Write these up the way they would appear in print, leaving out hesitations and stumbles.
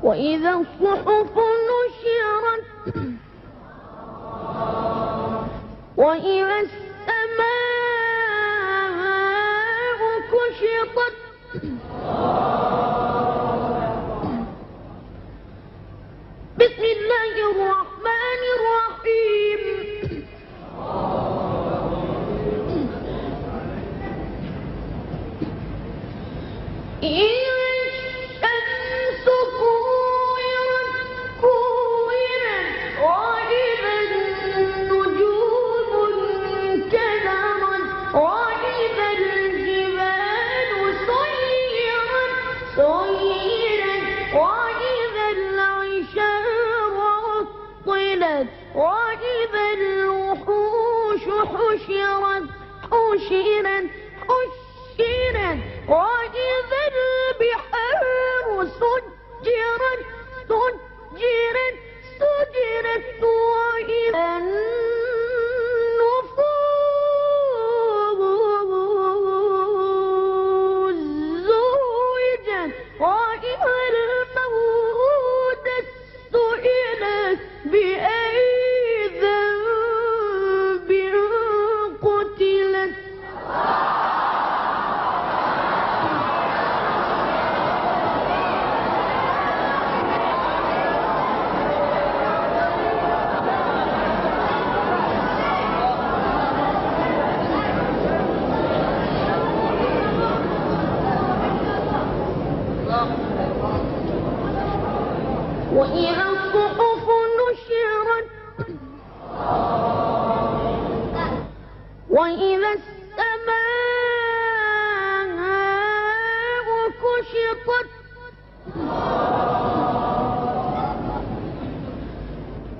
وإذا الصحف نشرت وإذا السماء كشطت بسم الله الرحمن الرحيم وإذا الوحوش حشرت وإذا البحار سجرت وإذا النفوس زوجت وإذا الموءودة سئلت بأي ذنب قتلت وإذا الصحف نشرت وإذا السماء كشطت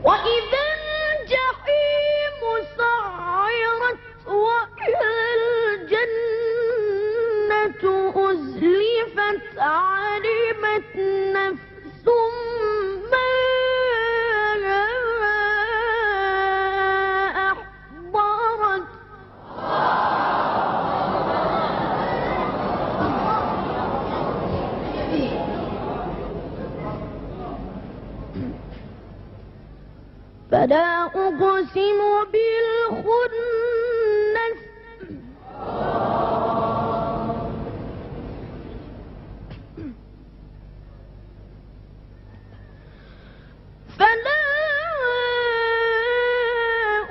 وإذا الجحيم سعرت وإذا الجنة أزلفت علمت نفس ما أحضرت فلا أقسم بالخنس فلا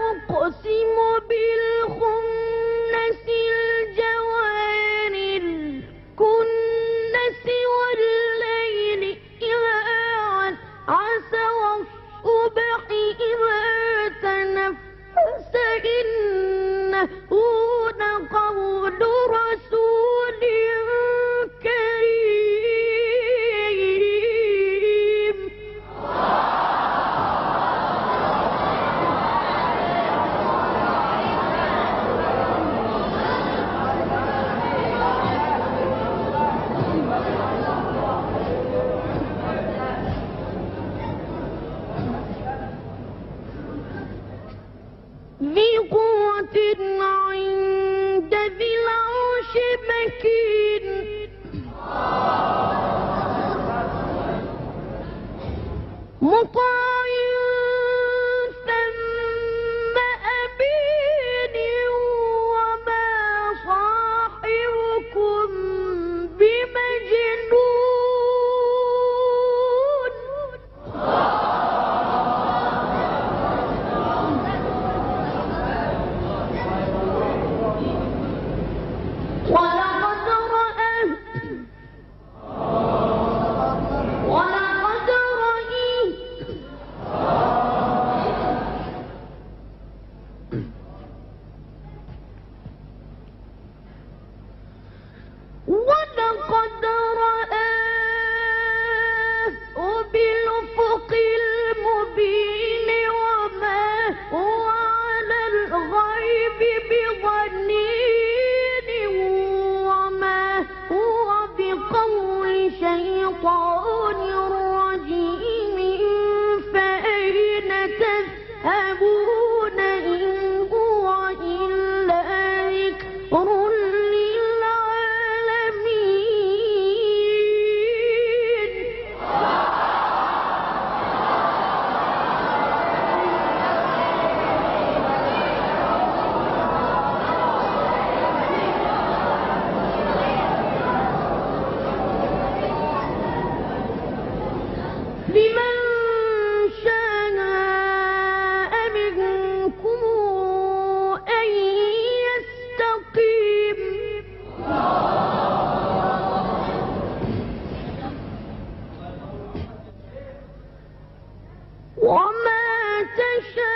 أقسم بالخنس الجوار الكنس والليل إذا عسعس والصبح إذا تنفس إنه لقول رسول كريم مطاع ثم أمين وما صاحبكم بمجنون ولقد رآه بالأفق المبين وما هو على الغيب بضنين وما هو بقول شيطان رجيم فأين تذهبون إن هو إلا ذكر لمن شاء منكم أن يستقيم وما تشاء